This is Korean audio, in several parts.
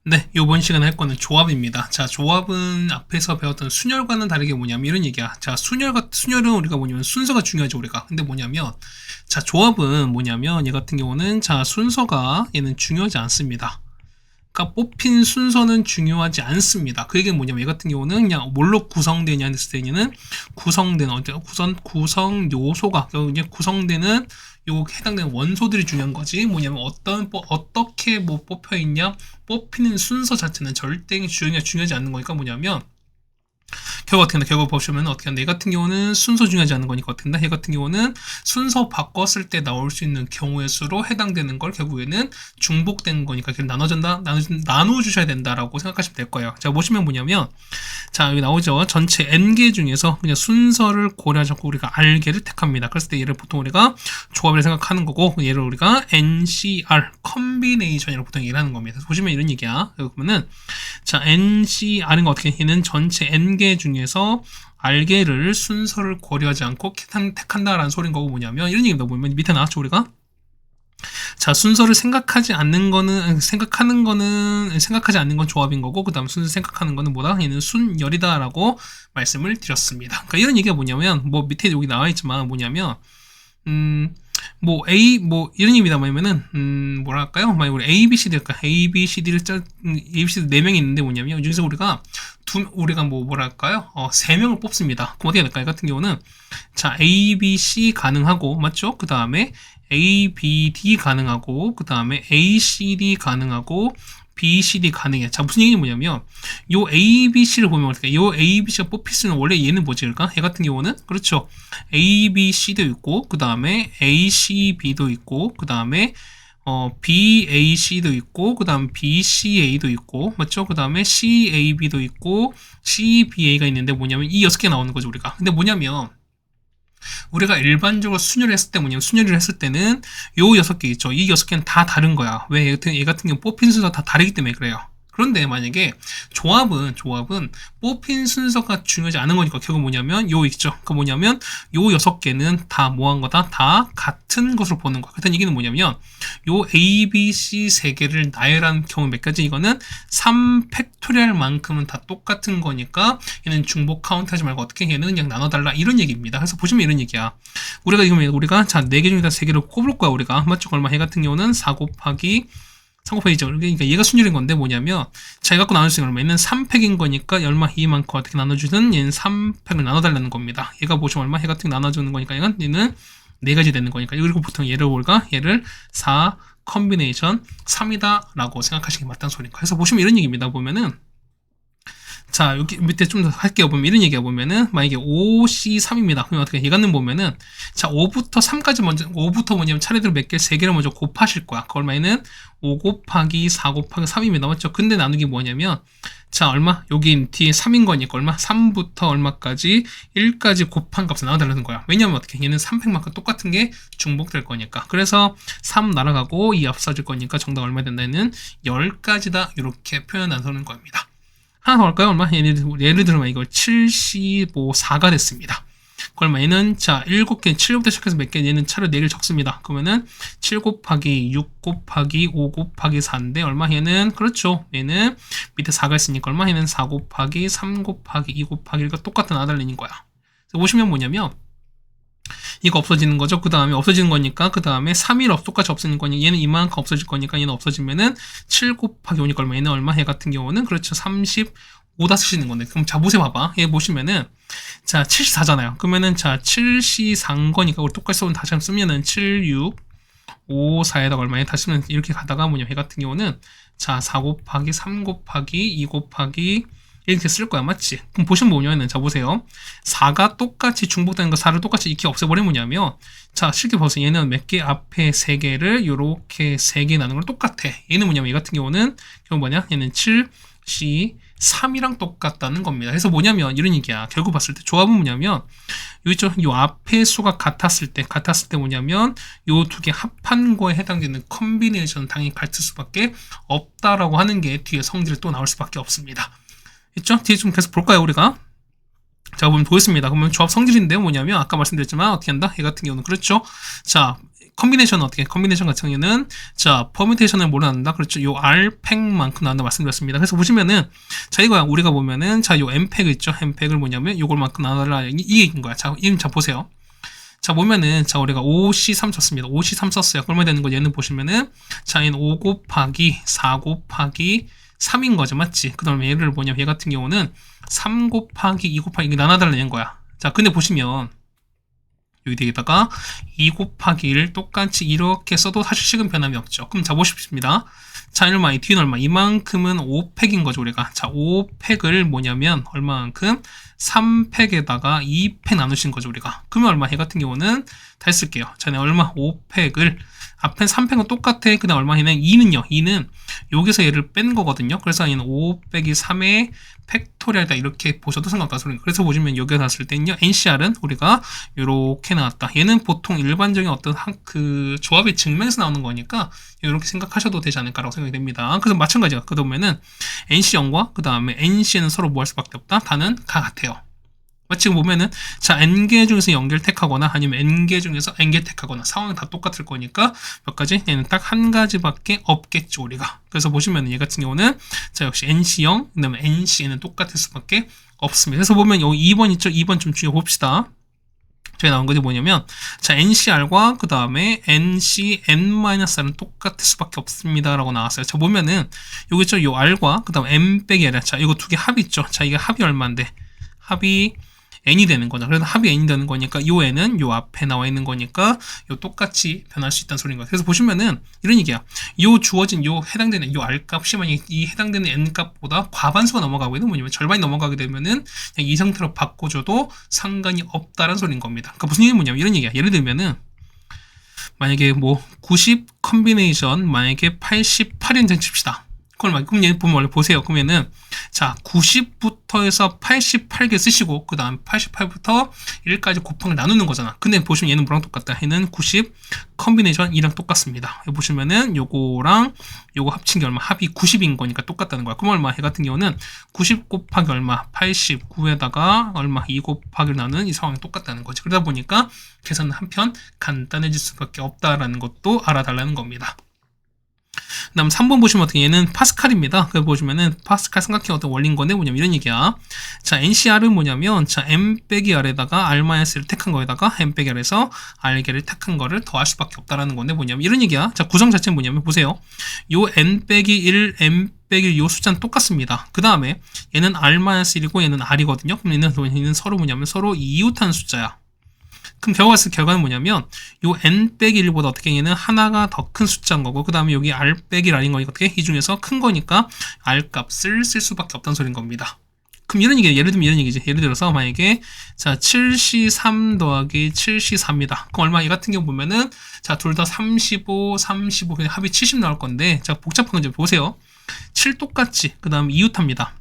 네, 이번 시간에 할 거는 조합입니다. 자, 조합은 앞에서 배웠던 순열과는 다르게 뭐냐면 이런 얘기야. 자, 순열은 우리가 뭐냐면 순서가 중요하죠, 우리가. 근데 뭐냐면, 자, 조합은 뭐냐면 얘 같은 경우는 자, 순서가 얘는 중요하지 않습니다. 그러니까 뽑힌 순서는 중요하지 않습니다. 그 얘기는 뭐냐면 얘 같은 경우는 그냥 뭘로 구성되냐 했을 때 얘는 구성되는 구성 요소가 이제 구성되는 요 해당되는 원소들이 중요한 거지. 뭐냐면 어떻게 뭐 뽑혀 있냐 뽑히는 순서 자체는 절대 중요하지 않는 거니까 뭐냐면 결과 어떻게 한다? 결과 보시면 어떻게 한다? 얘 같은 경우는 순서 중요하지 않은 거니까 어떻게 한다? 얘 같은 경우는 순서 바꿨을 때 나올 수 있는 경우의 수로 해당되는 걸 결국에는 중복된 거니까 그걸 나눠주셔야 된다라고 생각하시면 될 거예요. 자, 보시면 뭐냐면, 자, 여기 나오죠. 전체 n개 중에서 그냥 순서를 고려하지 않고 우리가 r개를 택합니다. 그랬을 때 얘를 보통 우리가 조합을 생각하는 거고, 얘를 우리가 NCR, 컨비네이션이라고 보통 얘기를 하는 겁니다. 보시면 이런 얘기야. 여기 보면은, 자, NCR은 어떻게, 얘는 전체 n개 중에서 r개를 순서를 고려하지 않고 택한다라는 소린 거고 뭐냐면, 이런 얘기입니다. 보면 밑에 나왔죠, 우리가? 자, 순서를 생각하지 않는 거는, 생각하지 않는 건 조합인 거고, 그 다음 순서 생각하는 거는 뭐다? 얘는 순열이다라고 말씀을 드렸습니다. 그러니까 이런 얘기가 뭐냐면, 뭐 밑에 여기 나와 있지만 뭐냐면, 뭐 이런 의미다 뭐냐면은 뭐랄까요? 만약 우리 A, B, C, D일까? A, B, C, D를 A, B, C, D 네 명이 있는데 뭐냐면 여기서 우리가 뭐랄까요? 세 명을 뽑습니다. 그럼 어떻게 될까요? 같은 경우는 자 A, B, C 가능하고 맞죠? 그 다음에 A, B, D 가능하고 그 다음에 A, C, D 가능하고 B, C, D 가능해. 자, 무슨 얘기는 뭐냐면, 요 A, B, C를 보면 어떻게, 요 A, B, C가 뽑힐 수는 원래 얘는 뭐지, 그럴까? 얘 같은 경우는, 그렇죠. A, B, C도 있고, 그 다음에 A, C, B도 있고, 그 다음에, B, A, C도 있고, 그 다음 B, C, A도 있고, 맞죠? 그 다음에 C, A, B도 있고, C, B, A가 있는데 뭐냐면, 이 6개 나오는 거죠, 우리가. 근데 뭐냐면, 우리가 일반적으로 순열을 했을 때는 요 6개 있죠. 이 6개는 다 다른 거야. 왜? 얘 같은 경우 뽑힌 순서가 다 다르기 때문에 그래요. 그런데 만약에 조합은 뽑힌 순서가 중요하지 않은 거니까 결국 뭐냐면 요 있죠. 그 뭐냐면 요 6개는 다 뭐한 거다? 다 같은 것으로 보는 거야. 그렇다는 얘기는 뭐냐면 요 A, B, C 3개를 나열한 경우 몇 가지 이거는 3팩토리얼만큼은 다 똑같은 거니까 얘는 중복 카운트 하지 말고 어떻게 얘는 그냥 나눠달라 이런 얘기입니다. 그래서 보시면 이런 얘기야. 우리가 자 4개 중에다 3개를 꼽을 거야 우리가. 맞죠? 얼마 해 같은 경우는 4 곱하기 3곱하기죠. 그러니까 얘가 순열인 건데 뭐냐면 자, 이거 갖고 나눌 수 있는 거 얼마? 얘는 3팩인 거니까 얼마 이만큼 어떻게 나눠주든 얘는 3팩을 나눠달라는 겁니다. 얘가 보시면 얼마? 얘 같은 거 나눠주는 거니까 얘는 4가지 되는 거니까 그리고 보통 얘를 4 컨비네이션 3이다 라고 생각하시는 게 맞다는 소리니까 그래서 보시면 이런 얘기입니다. 보면은 자, 여기 밑에 좀 더 할게요. 보면 이런 얘기가 보면은 만약에 5C3입니다. 그러면 어떻게 얘가는 보면은 자, 5부터 3까지 먼저 5부터 뭐냐면 차례대로 몇 개, 3개를 먼저 곱하실 거야. 그걸 만약에는 5 곱하기 4 곱하기 3입니다. 맞죠? 근데 나누기 뭐냐면 자, 얼마? 여기 뒤에 3인 거니까 얼마? 3부터 얼마까지 1까지 곱한 값을 나눠달라는 거야. 왜냐면 어떻게? 얘는 3팩만큼 똑같은 게 중복될 거니까. 그래서 3 날아가고 2 없어질 거니까 정답 얼마 된다는 10가지다. 이렇게 표현하는 겁니다. 하나 더 할까요? 얼마? 예를 들면 이걸 74가 됐습니다. 그러면 얘는 자 7개 7부터 시작해서 몇 개? 얘는 차로 4개를 적습니다. 그러면은 7 곱하기 6 곱하기 5 곱하기 4인데 얼마? 얘는 그렇죠. 얘는 밑에 4가 있으니까 얼마? 얘는 4 곱하기 3 곱하기 2 곱하기 1과 똑같은 아달린인 거야. 그래서 보시면 뭐냐면 이거 없어지는 거죠. 그 다음에 없어지는 거니까 그 다음에 3일 똑같이 없어지는 거니 얘는 이만큼 없어질 거니까 얘는 없어지면은 7 곱하기 5니까 얼마? 얘는 얼마? 얘 같은 경우는 그렇죠. 35다 쓰시는 건데 그럼 자 보세요 봐봐. 얘 보시면은 자 74잖아요. 그러면은 자 74인 거니까 우리 똑같이 써면 다시 한번 쓰면은 7, 6, 5, 4에다가 얼마에 다시 쓰면 이렇게 가다가 뭐냐 얘 같은 경우는 자 4 곱하기 3 곱하기 2 곱하기 이렇게 쓸 거야 맞지? 그럼 보시면 뭐냐면 자 보세요 4가 똑같이 중복되는 거 4를 똑같이 이렇게 없애버리면 뭐냐면 자 쉽게 보세요 얘는 몇 개 앞에 3개를 요렇게 3개 나눈 걸 똑같아 얘는 뭐냐면 얘 같은 경우는 이건 뭐냐 얘는 7, C, 3이랑 똑같다는 겁니다. 그래서 뭐냐면 이런 얘기야. 결국 봤을 때 조합은 뭐냐면 요 앞에 수가 같았을 때 뭐냐면 요 두 개 합한 거에 해당되는 컨비네이션 당연히 같을 수밖에 없다라고 하는 게 뒤에 성질이 또 나올 수밖에 없습니다. 있죠? 뒤에 좀 계속 볼까요, 우리가? 자, 보면 보겠습니다. 그러면 조합 성질인데 뭐냐면, 아까 말씀드렸지만, 어떻게 한다? 얘 같은 경우는, 그렇죠? 자, 컨비네이션 어떻게? 컨비네이션 같은 경우에는 자 퍼뮤테이션을 몰아낸다. 그렇죠. 요 R팩만큼 나온다 말씀드렸습니다. 그래서 보시면은 자 이거야 우리가 보면은 자 요 M팩 있죠. M팩을 뭐냐면 요걸만큼 나눠달라 이게 인 거야. 자 이름 자 보세요. 자 보면은 자 우리가 5C3 썼습니다. 5C3 썼어요. 얼마 되는 거 얘는 보시면은 자 얘는 5 곱하기 4 곱하기 3인 거죠. 맞지? 그 다음에 얘를 뭐냐면 얘 같은 경우는 3 곱하기 2 곱하기 이게 나눠달라는 거야. 자 근데 보시면 여기다가 2 곱하기 1을 똑같이 이렇게 써도 사실식은 변함이 없죠. 그럼 자 보십니다. 자 얼마? 이 뒤는 얼마? 이만큼은 5팩인 거죠 우리가. 자 5팩을 뭐냐면 얼마만큼? 3팩에다가 2팩 나누신 거죠 우리가. 그러면 얼마? 얘 같은 경우는 다 했을게요. 자 얼마? 5팩을 앞에 3팩은 똑같아. 그 다음 얼마? 얘는 2는요. 2는 여기서 얘를 뺀 거거든요. 그래서 얘는 5 빼기 3의 팩토리얼이다 이렇게 보셔도 상관없다 소리입니다. 그래서 보시면 여기에 봤을 때는요. NCR은 우리가 이렇게 나왔다. 얘는 보통 일반적인 어떤 그 조합의 증명에서 나오는 거니까 이렇게 생각하셔도 되지 않을까라고 생각이 됩니다. 그래서 마찬가지가 그 다음에는 NC0과 그 다음에 NC는 서로 뭐 할 수밖에 없다. 다는 같아요. 지금 보면은 자 n개 중에서 0개를 택하거나 아니면 n개 중에서 n개 택하거나 상황이 다 똑같을 거니까 몇 가지? 얘는 딱 한 가지밖에 없겠죠 우리가. 그래서 보시면 얘 같은 경우는 자 역시 nc0 그 다음에 nc는 똑같을 수밖에 없습니다. 그래서 보면 여기 2번 있죠? 2번 좀 중요 봅시다. 저희 나온 것이 뭐냐면 자 ncr과 그 다음에 ncn-r은 똑같을 수밖에 없습니다 라고 나왔어요. 자 보면은 여기 있죠? 요 r과 그 다음 m 빼기 r 자 이거 두 개 합이 있죠? 자 이게 합이 얼마인데 합이 n이 되는 거죠. 그래서 합이 n이 되는 거니까 요 n은 요 앞에 나와 있는 거니까 요 똑같이 변할 수 있다는 소리인 거예요. 그래서 보시면은 이런 얘기야. 요 주어진 요 해당되는 요 r 값이 만약 이 해당되는 n 값보다 과반수가 넘어가고 있는 뭐냐면 절반이 넘어가게 되면은 그냥 이 상태로 바꿔줘도 상관이 없다는 소리인 겁니다. 그러니까 무슨 얘기 뭐냐면 이런 얘기야. 예를 들면은 만약에 뭐 90 컨비네이션 만약에 88인 칩시다. 그럼 얘 보면 원래 보세요. 그러면은 자 90부터 해서 88개 쓰시고 그 다음 88부터 1까지 곱하기 나누는 거잖아. 근데 보시면 얘는 뭐랑 똑같다. 얘는 90 컨비네이션 2랑 똑같습니다. 여기 보시면은 요거랑 요거 합친 게 얼마? 합이 90인 거니까 똑같다는 거야. 그럼 얼마? 얘 같은 경우는 90 곱하기 얼마? 89에다가 얼마? 2 곱하기를 나누는 이 상황이 똑같다는 거지. 그러다 보니까 계산은 한편 간단해질 수밖에 없다라는 것도 알아달라는 겁니다. 그 다음 3번 보시면 어떻게 얘는 파스칼입니다. 그래서 보시면은 파스칼 삼각형 어떤 원리인 건데 뭐냐면 이런 얘기야. 자 NCR은 뭐냐면 자 M 빼기 R에다가 R-를 택한 거에다가 M 빼기 R에서 R개를 택한 거를 더할 수밖에 없다라는 건데 뭐냐면 이런 얘기야. 자 구성 자체는 뭐냐면 보세요. 요 N 빼기 1 M 빼기 1 요 숫자는 똑같습니다. 그 다음에 얘는 R-1이고 얘는 R이거든요. 그럼 얘는 서로 뭐냐면 서로 이웃하는 숫자야. 그럼 결과는 뭐냐면 요 n 빼기 1보다 어떻게 얘는 하나가 더 큰 숫자인 거고 그 다음에 여기 r 빼기 r인 거니까 어떻게 이 중에서 큰 거니까 r 값을 쓸 수밖에 없다는 소린 겁니다. 그럼 이런 얘기예요. 예를 들면 이런 얘기지. 예를 들어서 만약에 자 7C3 더하기 7C3이다. 그럼 얼마? 얘 같은 경우 보면은 자 둘 다 35 그냥 합이 70 나올 건데 자 복잡한 건 좀 보세요. 7 똑같지. 그 다음 이웃합니다.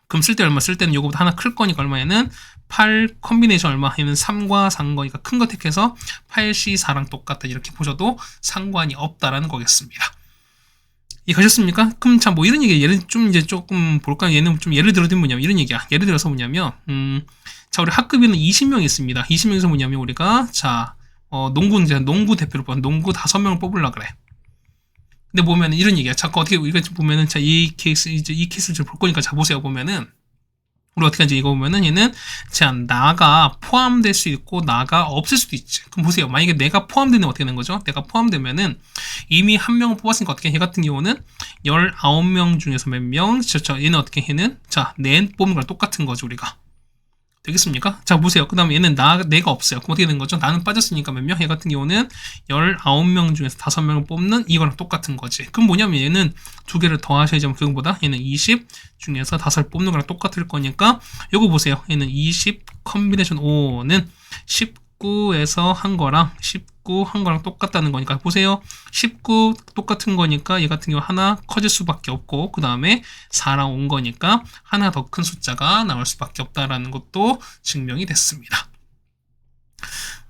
그럼 쓸 때 얼마? 쓸 때는 요거보다 하나 클 거니까 얼마에는 8 컨비네이션 얼마? 얘는 3과 4인 거니까 큰 거 택해서 8C4랑 똑같다 이렇게 보셔도 상관이 없다라는 거겠습니다. 이해가셨습니까? 그럼 자 뭐 이런 얘기 예를 좀 이제 조금 볼까요? 얘는 좀 예를 들어서 뭐냐면 이런 얘기야. 예를 들어서 뭐냐면 자 우리 학급에는 20명 있습니다. 20명에서 뭐냐면 우리가 자 농구 대표로 뽑아 농구 5명을 뽑으려 그래. 근데 보면 이런 얘기야. 자꾸 어떻게 우리가 보면은 자 이 케이스를 좀 볼 거니까 자 보세요. 보면은 우리 어떻게 하지? 이거 보면은 얘는 자 나가 포함될 수 있고 나가 없을 수도 있지. 그럼 보세요. 만약에 내가 포함되면 어떻게 되는 거죠? 내가 포함되면은 이미 한 명을 뽑았으니까 어떻게? 얘 같은 경우는 19명 중에서 몇 명? 얘는 어떻게? 얘는 자 내 뽑는 거랑 똑같은 거죠 우리가. 되겠습니까? 자 보세요. 그 다음에 얘는 내가 없어요. 그럼 어떻게 되는 거죠? 나는 빠졌으니까 몇 명? 얘 같은 경우는 19명 중에서 5명을 뽑는 이거랑 똑같은 거지. 그럼 뭐냐면 얘는 두 개를 더 하셔야지 그거보다 얘는 20 중에서 5을 뽑는 거랑 똑같을 거니까 요거 보세요. 얘는 20 컨비네이션 5는 19에서 한 거랑 19 한 거랑 똑같다는 거니까 보세요. 19 똑같은 거니까 얘 같은 경우 하나 커질 수밖에 없고 그 다음에 4랑 온 거니까 하나 더 큰 숫자가 나올 수밖에 없다라는 것도 증명이 됐습니다.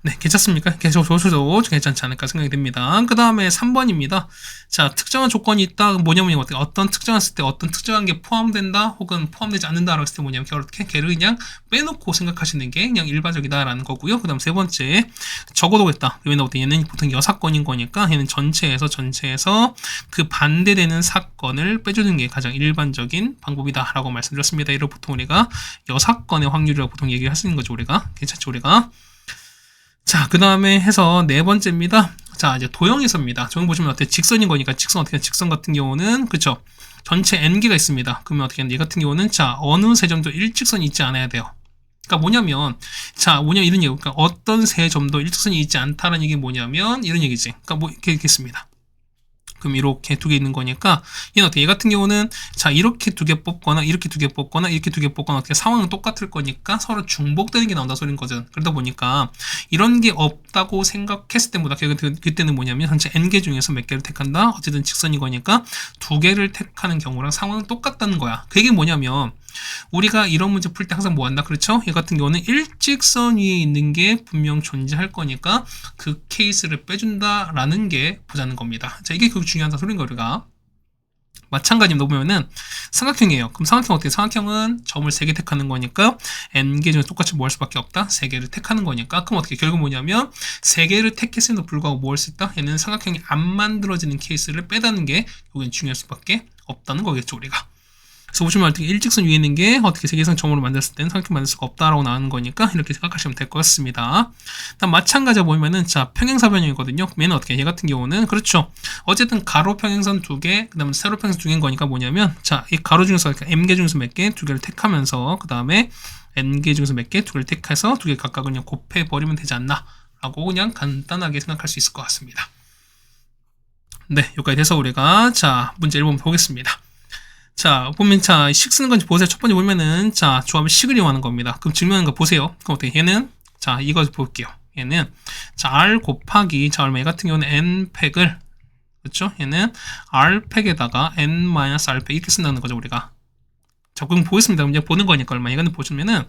네, 괜찮습니까? 계속 조수도 괜찮지 않을까 생각이 됩니다. 그 다음에 3번입니다. 자, 특정한 조건이 있다. 뭐냐면 어떤 특정했을 때 어떤 특정한 게 포함된다 혹은 포함되지 않는다라고 했을 때 뭐냐면 이렇게 걔를 그냥 빼놓고 생각하시는 게 그냥 일반적이다라는 거고요. 그 다음 세 번째, 적어도겠다. 얘는 보통 여사건인 거니까 얘는 전체에서 그 반대되는 사건을 빼주는 게 가장 일반적인 방법이다라고 말씀드렸습니다. 이를 보통 우리가 여사건의 확률이라고 보통 얘기를 하시는 거죠. 우리가 괜찮죠? 우리가. 자, 그 다음에 해서 네 번째입니다. 자, 이제 도형에서입니다. 저기 보시면 어떻게 직선인 거니까 직선 같은 경우는 그쵸? 전체 n개가 있습니다. 그러면 어떻게 얘 같은 경우는 자, 어느 세 점도 일직선이 있지 않아야 돼요. 그러니까 뭐냐면 이런 얘기. 그러니까 어떤 세 점도 일직선이 있지 않다라는 얘기 뭐냐면 이런 얘기지. 그러니까 뭐 이렇게 있습니다. 그럼 이렇게 두 개 있는 거니까 얘는 어떻게 얘 같은 경우는 자 이렇게 두 개 뽑거나 이렇게 두 개 뽑거나 이렇게 두 개 뽑거나 어떻게 상황은 똑같을 거니까 서로 중복되는 게 나온다 소린 거죠. 그러다 보니까 이런 게 없다고 생각했을 때보다 그때는 뭐냐면 전체 n개 중에서 몇 개를 택한다. 어쨌든 직선인 거니까 두 개를 택하는 경우랑 상황은 똑같다는 거야. 그게 뭐냐면 우리가 이런 문제 풀 때 항상 뭐 한다? 그렇죠? 얘 같은 경우는 일직선 위에 있는 게 분명 존재할 거니까 그 케이스를 빼준다라는 게 보자는 겁니다. 자, 이게 그 중요한 소리인 거 우리가. 마찬가지로 보면은 삼각형이에요. 그럼 삼각형 어떻게? 삼각형은 점을 3개 택하는 거니까 n개 중에 똑같이 뭐 할 수밖에 없다? 3개를 택하는 거니까. 그럼 어떻게? 결국 뭐냐면 3개를 택했음에도 불구하고 뭐 할 수 있다? 얘는 삼각형이 안 만들어지는 케이스를 빼다는 게 여기는 중요할 수밖에 없다는 거겠죠, 우리가. 그래서 보시면 어떻게 일직선 위에 있는 게 어떻게 3개 이상 점으로 만들었을 때는 삼각형 만들 수가 없다라고 나오는 거니까 이렇게 생각하시면 될 것 같습니다. 다음 마찬가지로 보면은 자 평행사변형이거든요. 얘는 어떻게? 얘 같은 경우는 그렇죠. 어쨌든 가로 평행선 2개, 그 다음에 세로 평행선 2개인 거니까 뭐냐면 자 이 가로 중에서 m개 중에서 몇 개? 2개를 택하면서 그 다음에 n개 중에서 몇 개? 2개를 택해서 2개 각각 그냥 곱해버리면 되지 않나 라고 그냥 간단하게 생각할 수 있을 것 같습니다. 네, 여기까지 돼서 우리가 자 문제 1번 보겠습니다. 자, 보면, 자, 식 쓰는 건지 보세요. 첫 번째 보면은, 자, 조합의 식을 이용하는 겁니다. 그럼 증명하는 거 보세요. 그럼 어떻게, 얘는, 자, 이거 볼게요. 얘는, 자, R 곱하기, 자, 얼마, 얘 같은 경우는 N팩을, 그렇죠? 얘는 R팩에다가 N-R팩 이렇게 쓴다는 거죠, 우리가. 자, 그럼 보겠습니다. 그럼 이제 보는 거니까 얼마, 얘는 보시면은,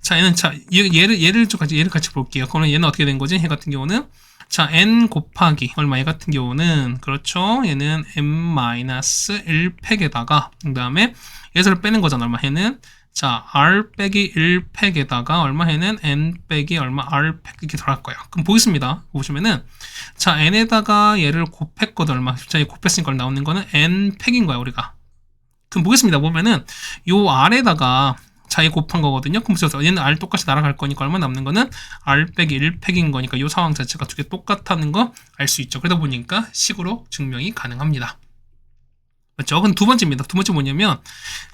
자, 얘는, 자, 얘를 같이 볼게요. 그러면 얘는 어떻게 된 거지? 얘 같은 경우는, 자, n 곱하기 얼마? 얘 같은 경우는 그렇죠. 얘는 n-1팩에다가 그 다음에 얘를 빼는 거잖아. 얼마? 얘는 자 r 빼기 1팩에다가 얼마? 얘는 n 빼기 얼마? r 팩 이렇게 들어갈 거예요. 그럼 보겠습니다. 보시면은 자 n에다가 얘를 곱했거든. 얼마? 자, 얘 곱했으니까 나오는 거는 n 팩인 거야 우리가. 그럼 보겠습니다. 보면은 요 r에다가 자, 얘 곱한 거거든요. 그럼 보세요. 얘는 R 똑같이 날아갈 거니까 얼마 남는 거는 R 빼기 1팩인 거니까 이 상황 자체가 두 개 똑같다는 거 알 수 있죠. 그러다 보니까 식으로 증명이 가능합니다. 맞죠? 그럼 두 번째입니다. 두 번째 뭐냐면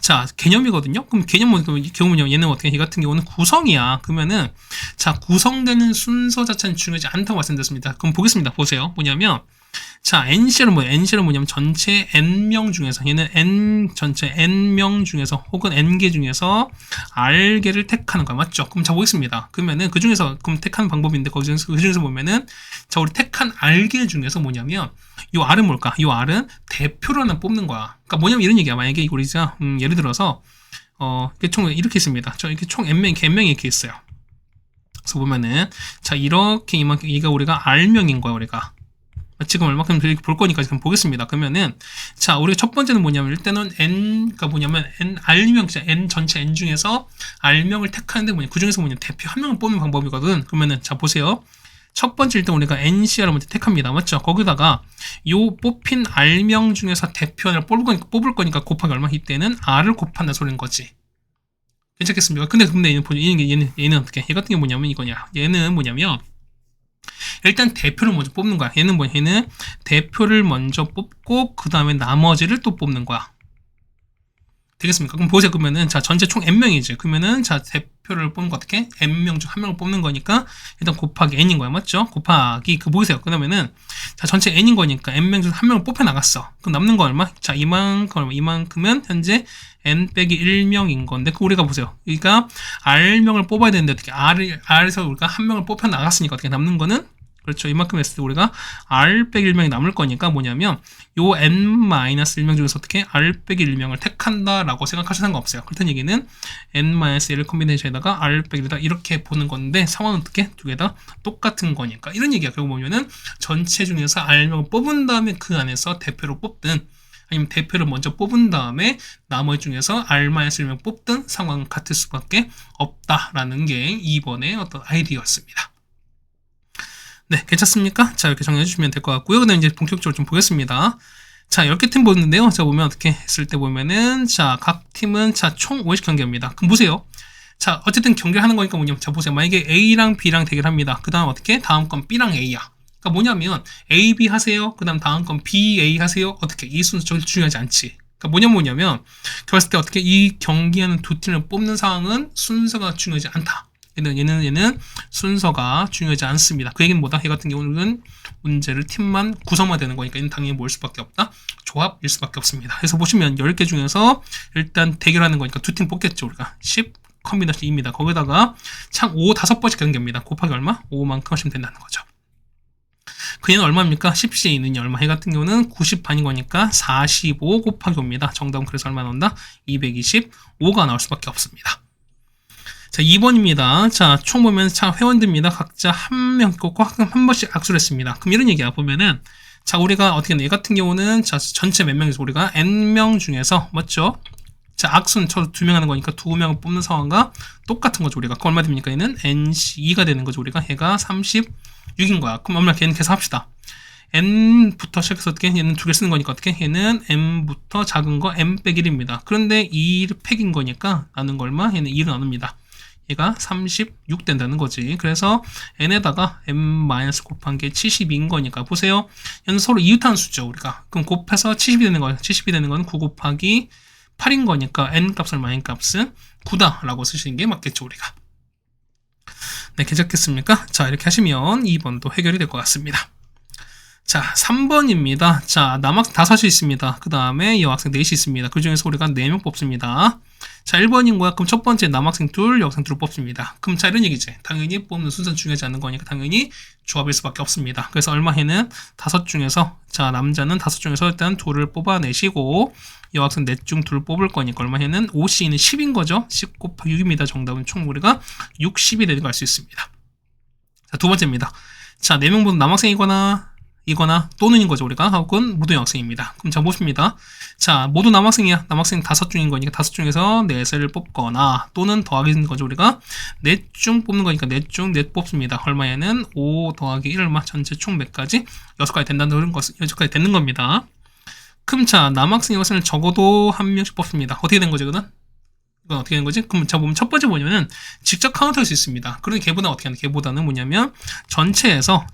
자, 개념이거든요. 그럼 개념은 경우는요. 얘는 어떻게? 얘 같은 경우는 구성이야. 그러면은 자, 구성되는 순서 자체는 중요하지 않다고 말씀드렸습니다. 그럼 보겠습니다. 보세요. 뭐냐면 자, NCL은 뭐예요? NCL은 뭐냐면 전체 N명 중에서 얘는 전체 N명 중에서 혹은 N개 중에서 R개를 택하는 거야. 맞죠? 그럼 자, 보겠습니다. 그러면은 그 중에서 그럼 택하는 방법인데 그 중에서 보면은 자, 우리 택한 R개 중에서 뭐냐면 이 R은 뭘까? 이 R은 대표를 하나 뽑는 거야. 그러니까 뭐냐면 이런 얘기야. 만약에 우리 자 예를 들어서 이렇게 총 이렇게 있습니다. 저 이렇게 총 N명이 이렇게 있어요. 그래서 보면은 자, 이렇게 이만큼 이가 우리가 R명인 거야, 우리가. 지금 얼마큼 볼 거니까 지금 보겠습니다. 그러면은 자, 우리가 첫 번째는 뭐냐면 일단은 n가 뭐냐면 R명, n 전체 n 중에서 R명을 택하는데 그 중에서 뭐냐면 대표 한 명을 뽑는 방법이거든. 그러면은 자, 보세요. 첫 번째 일단 우리가 NCR을 먼저 택합니다. 맞죠? 거기다가 요 뽑힌 R명 중에서 대표 하나를 뽑을 거니까 곱하기 얼마? 이때는 R을 곱한다 소리인 거지. 괜찮겠습니까? 근데 얘는 어떻게? 얘 같은 게 뭐냐면 이거냐? 얘는 뭐냐면 일단 대표를 먼저 뽑는 거야. 얘는 대표를 먼저 뽑고 그 다음에 나머지를 또 뽑는 거야. 되겠습니까? 그럼 보세요. 그러면은 자, 전체 총 n명이지. 그러면은 자, 대표를 뽑는 거 어떻게? n명 중 한 명을 뽑는 거니까 일단 곱하기 n인 거야. 맞죠? 곱하기 보세요. 그러면은 자, 전체 n인 거니까 n명 중 한 명을 뽑혀 나갔어. 그럼 남는 거 얼마? 자, 이만큼은 현재 n 빼기 1명인 건데 우리가 보세요. 그러니까 R명을 뽑아야 되는데 어떻게 R에서 우리가 한 명을 뽑혀 나갔으니까 어떻게 남는 거는 그렇죠. 이만큼 했을 때 우리가 r 빼기 1명이 남을 거니까 뭐냐면 요 n-1명 중에서 어떻게 r 빼기 1명을 택한다라고 생각하셔도 상관없어요. 그렇다는 얘기는 n-1을 콤비네이션에다가 r 빼기 1다 이렇게 보는 건데 상황은 어떻게? 두 개 다 똑같은 거니까 이런 얘기야. 결국 뭐냐면은 전체 중에서 r명을 뽑은 다음에 그 안에서 대표를 뽑든 아니면 대표를 먼저 뽑은 다음에 나머지 중에서 r-1명 뽑든 상황은 같을 수밖에 없다라는 게 2번의 어떤 아이디어였습니다. 네, 괜찮습니까? 자, 이렇게 정리해 주시면 될 것 같고요. 그 다음에 이제 본격적으로 좀 보겠습니다. 자, 10개 팀 보는데요. 자, 보면 어떻게 했을 때 보면은, 자, 각 팀은, 자, 총 5회씩 경기합니다. 그럼 보세요. 자, 어쨌든 경기를 하는 거니까 뭐냐면, 자, 보세요. 만약에 A랑 B랑 대결합니다. 그 다음 어떻게? 다음 건 B랑 A야. 그러니까 뭐냐면, A, B 하세요. 그 다음 다음 건 B, A 하세요. 어떻게? 이 순서 절대 중요하지 않지. 그러니까 뭐냐면, 결승 때 어떻게 이 경기하는 두 팀을 뽑는 상황은 순서가 중요하지 않다. 얘는 순서가 중요하지 않습니다. 그 얘기는 뭐다? 얘 같은 경우는 문제를 팀만 구성만 되는 거니까 얘는 당연히 뭘 수밖에 없다? 조합일 수밖에 없습니다. 그래서 보시면 10개 중에서 일단 대결하는 거니까 두 팀 뽑겠죠. 우리가 10 컴비너스 2입니다. 거기다가 참 5 5번씩 경기입니다. 곱하기 얼마? 5만큼 하시면 된다는 거죠. 그 얘는 얼마입니까? 10C에 있는 얼마? 얘 같은 경우는 90 반인 거니까 45 곱하기 5입니다. 정답은 그래서 얼마 나온다? 225가 나올 수밖에 없습니다. 자, 2번입니다. 자, 총 보면 자, 회원들입니다. 각자 한 명 꼭 한 번씩 악수를 했습니다. 그럼 이런 얘기야. 보면은 자, 우리가 어떻게 얘 같은 경우는 자, 전체 몇 명에서 우리가 n명 중에서 맞죠? 자, 악수는 저 2명 하는 거니까 2명을 뽑는 상황과 똑같은 거죠. 우리가. 그 얼마 됩니까? 얘는 nc2가 되는 거죠. 우리가 얘가 36인 거야. 그럼 얼마 걔는 계산합시다. n부터 시작해서 어떻게 얘는 두 개 쓰는 거니까 어떻게 얘는 m부터 작은 거 m 빼기 1입니다. 그런데 2 팩인 거니까 나눈 거 얼마? 얘는 2로 나눕니다. 얘가 36 된다는 거지. 그래서 n에다가 m- 곱한 게 72인 거니까 보세요. 얘는 서로 이웃하는 수죠. 우리가. 그럼 곱해서 70이 되는 거예요. 70이 되는 건 9 곱하기 8인 거니까 n 값을 마인 값은 9다 라고 쓰시는 게 맞겠죠. 우리가. 네, 괜찮겠습니까? 자, 이렇게 하시면 2번도 해결이 될 것 같습니다. 자, 3번입니다. 자, 남학생 5이 있습니다. 그 다음에 여학생 4이 있습니다. 그 중에서 우리가 4명 뽑습니다. 자, 1번인 거야. 그럼 첫 번째 남학생 둘, 여학생 둘 뽑습니다. 그럼 자, 이런 얘기지. 당연히 뽑는 순서는 중요하지 않는 거니까 당연히 조합일 수밖에 없습니다. 그래서 얼마 해는 5 중에서, 자, 남자는 5 중에서 일단 둘을 뽑아내시고, 여학생 4 중 둘 뽑을 거니까 얼마 해는 5C는 10인 거죠. 10 곱하기 6입니다. 정답은 총 우리가 60이 되는 걸 알 수 있습니다. 자, 두 번째입니다. 자, 4명 모두 남학생이거나, 또는인 거죠. 우리가 혹은 모두 여학생입니다. 그럼 자 보십니다. 자, 모두 남학생이야. 남학생 5 중인 거니까 5 중에서 4를 뽑거나 또는 더하기인 거죠. 우리가 4 중 뽑는 거니까 4 중 4 뽑습니다. 얼마에는 5 더하기 1 얼마 전체 총 몇 가지? 6가지 된다는 것은 6가지 되는 겁니다. 그럼 자, 남학생 여학생을 적어도 한 명씩 뽑습니다. 어떻게 된 거죠, 그건? 이건 어떻게 되는 거지? 그럼 자 보면 첫 번째 뭐냐면 직접 카운트할 수 있습니다. 그런데 걔보다 어떻게 하는? 걔보다는 뭐냐면 전체에서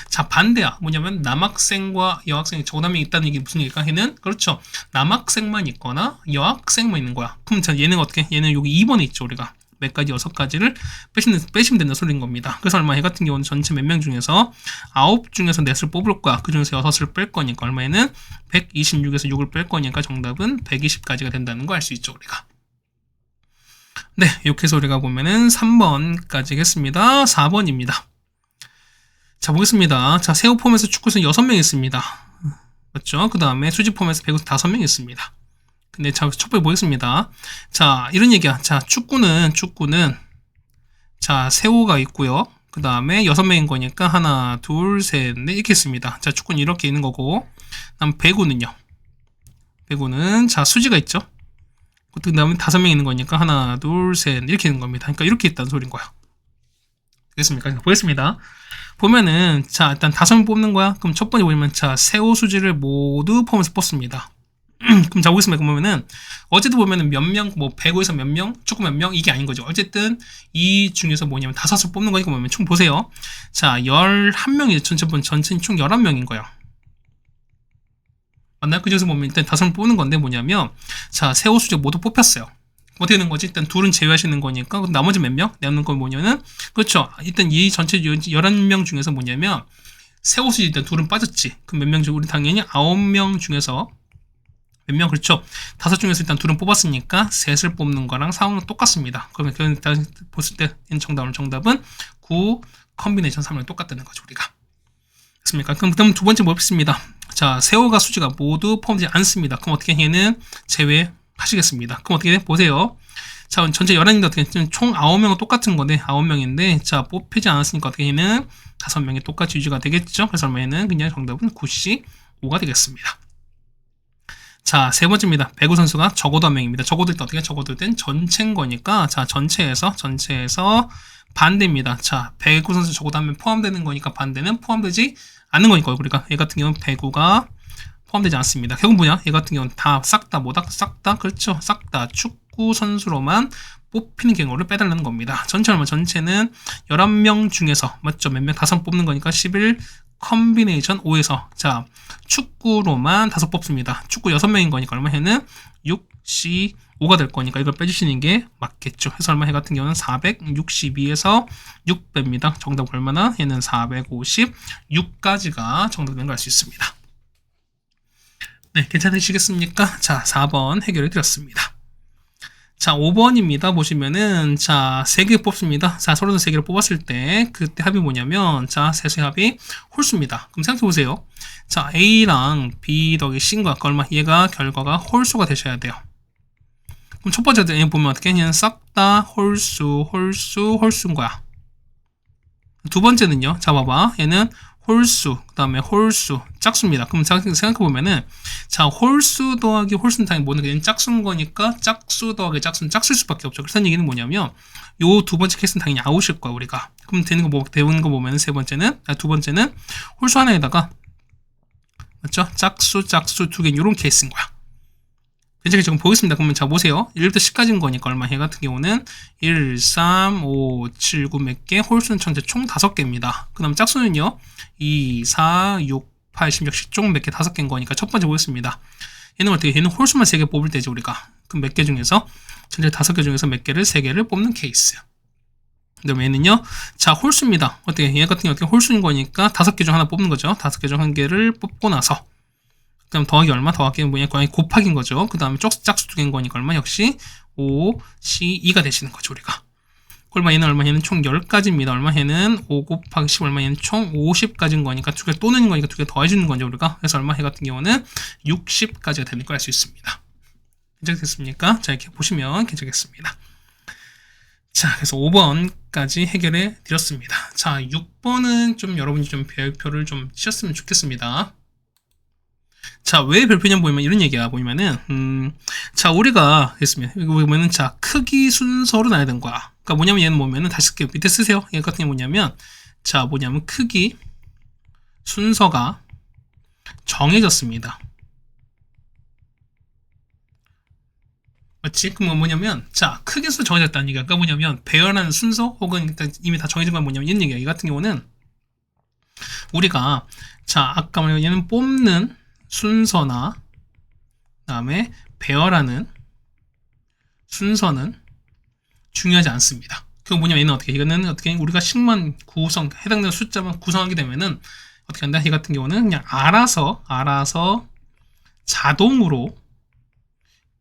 자 반대야. 뭐냐면 남학생과 여학생이 적어도 한 명 있다는 얘기 무슨 얘기일까? 얘는 그렇죠. 남학생만 있거나 여학생만 있는 거야. 그럼 자 얘는 어떻게? 얘는 여기 2번에 있죠. 우리가 몇 가지 6가지를 빼시면 된다는 소리인 겁니다. 그래서 얼마? 얘 같은 경우는 전체 몇 명 중에서 9 중에서 4을 뽑을 거야. 그 중에서 6을 뺄 거니까 얼마에는 126에서 6을 뺄 거니까 정답은 120까지가 된다는 거 알 수 있죠. 우리가. 네, 이렇게 해서 우리가 보면은 3번까지 했습니다. 4번입니다. 자, 보겠습니다. 자, 세호 폼에서 축구선 6명 있습니다. 맞죠? 그 다음에 수지 폼에서 배구 5명 있습니다. 근데 자, 첫 번째 보겠습니다. 자, 이런 얘기야. 자, 축구는 자, 세호가 있고요. 그 다음에 6명인 거니까 하나, 둘, 셋, 넷 이렇게 있습니다. 자, 축구는 이렇게 있는 거고, 그다음 배구는요. 배구는 자, 수지가 있죠. 그 다음에 5명 있는 거니까 하나, 둘, 셋 이렇게 있는 겁니다. 그러니까 이렇게 있다는 소리인 거야. 되겠습니까? 보겠습니다. 보면은 자 일단 5명 뽑는 거야. 그럼 첫 번째 보면 자 세호 수지를 모두 포함해서 뽑습니다. 그럼 자 보겠습니다. 그러면은 어쨌든 보면은 몇 명, 뭐 배구에서 몇 명, 축구 몇 명 이게 아닌 거죠. 어쨌든 이 중에서 뭐냐면 5을 뽑는 거니까 보면 총 보세요. 자 11명이 전체 총 11명인 거예요. 맞나요? 그 중에서 보면 일단 5명 뽑는 건데 뭐냐면 자 세호 수지 모두 뽑혔어요. 어떻게 되는 거지? 일단 둘은 제외하시는 거니까 나머지 몇 명? 남는 건 뭐냐면 그렇죠. 일단 이 전체 11명 중에서 뭐냐면 세호 수지 일단 둘은 빠졌지. 그럼 몇 명 중 우리 당연히 9명 중에서 몇 명? 그렇죠. 5 중에서 일단 둘은 뽑았으니까 셋을 뽑는 거랑 상황은 똑같습니다. 그러면 일단 봤을 때 정답은 9, 컨비네이션 3랑 똑같다는 거죠, 우리가. 됐습니까? 그럼 두 번째 뭐겠습니다. 자, 세호가 수지가 모두 포함되지 않습니다. 그럼 어떻게 얘는 제외하시겠습니다. 그럼 어떻게 돼? 보세요. 자, 전체 11인데 어떻게 총 9명은 똑같은 건데 9명인데 자, 뽑히지 않았으니까 어떻게 얘는 5명이 똑같이 유지가 되겠죠? 그래서 얼마에는 그냥 정답은 95가 되겠습니다. 자, 세 번째입니다. 배구 선수가 적어도 한 명입니다. 적어도 때 어떻게 적어도 땐 전체인 거니까 자, 전체에서 반대입니다. 자, 배구 선수 적어도 한 명 포함되는 거니까 반대는 포함되지 않는 거니까 우리가 얘 같은 경우는 배구가 포함되지 않습니다. 결국 뭐냐? 얘 같은 경우는 싹 다 그렇죠. 싹 다 축구 선수로만 뽑히는 경우를 빼달라는 겁니다. 전체는 11명 중에서 맞죠? 몇 명 5 뽑는 거니까 11 컨비네이션 5에서 자, 축구로만 5 뽑습니다. 축구 6명인 거니까 얼마 해는 65가 될 거니까 이걸 빼주시는 게 맞겠죠. 그래서 얼마 해 같은 경우는 462에서 6 뺍니다. 정답 얼마나? 얘는 456까지가 정답인 걸 알 수 있습니다. 네, 괜찮으시겠습니까? 자, 4번 해결해 드렸습니다. 자, 5번입니다. 보시면은, 자, 3개 뽑습니다. 자, 서로는 3개를 뽑았을 때, 그때 합이 뭐냐면, 자, 세수의 합이 홀수입니다. 그럼 생각해보세요. 자, A랑 B 더하기 C인 거, 얼마? 얘가 결과가 홀수가 되셔야 돼요. 그럼 첫 번째 얘 보면 어떻게? 얘는 싹 다 홀수인 거야. 두 번째는요. 자, 봐봐. 얘는 홀수, 그 다음에 홀수, 짝수입니다. 그럼 생각해보면은, 자, 홀수 더하기 홀수는 당연히 뭐는 그냥 짝수인 거니까, 짝수 더하기 짝수는 짝수일 수밖에 없죠. 그래서 얘기는 뭐냐면, 요 두 번째 케이스는 당연히 아웃일 거야, 우리가. 그럼 되는 거 보면은 두 번째는 홀수 하나에다가, 맞죠? 짝수 두 개, 요런 케이스인 거야. 괜찮게 지금 보겠습니다. 그러면 자, 보세요. 1부터 10까지인 거니까 얼마 해 같은 경우는 1, 3, 5, 7, 9 몇 개, 홀수는 전체 총 5개입니다. 그 다음 짝수는요, 2, 4, 6, 8, 16, 10총 몇 개 5개인 거니까 첫 번째 보겠습니다. 얘는 어떻게, 얘는 홀수만 3개 뽑을 때죠, 우리가. 그럼 몇 개 중에서, 전체 5개 중에서 몇 개를, 3개를 뽑는 케이스. 그 다음에 얘는요, 자, 홀수입니다. 어떻게, 얘 같은 경우 어떻게 홀수인 거니까 5개 중 하나 뽑는 거죠. 5개 중 1개를 뽑고 나서, 그 다음 더하기 얼마? 더하기는 뭐냐? 곱하기인 거죠. 그 다음에 짝수 2개인 거니까 얼마? 역시 5, C, 2가 되시는 거죠, 우리가. 얼마? 얘는 얼마? 얘는 총 10가지입니다. 얼마? 얘는 5 곱하기 10 얼마? 얘는 총 50가지인 거니까 2개 또 넣는 거니까 2개 더해주는 거죠, 우리가. 그래서 얼마? 해 같은 경우는 60까지가 되는 걸 알 수 있습니다. 괜찮겠습니까? 자, 이렇게 보시면 괜찮겠습니다. 자, 그래서 5번까지 해결해 드렸습니다. 자, 6번은 좀 여러분이 좀 별표를 좀 치셨으면 좋겠습니다. 자, 왜 별표냐 보면 이런 얘기야. 보면은 자, 우리가 했으면 이거 보면은 자, 크기 순서로 나야 되는 거야. 그러니까 뭐냐면 얘는 뭐면은 다시 밑에 쓰세요. 얘 같은 게 뭐냐면 자, 뭐냐면 크기 순서가 정해졌습니다. 맞지? 그럼 뭐냐면 자, 크기 순서 정해졌다는 얘기가 그러니까 뭐냐면 배열하는 순서 혹은 일단 이미 다 정해진 건 뭐냐면 이런 얘기야. 이 같은 경우는 우리가 자, 아까 말한 얘는 뽑는 순서나 그다음에 배열하는 순서는 중요하지 않습니다. 그거 뭐냐면 얘는 어떻게 이거는 어떻게 우리가 식만 구성 해당되는 숫자만 구성하게 되면은 어떻게 한다? 이 같은 경우는 그냥 알아서 자동으로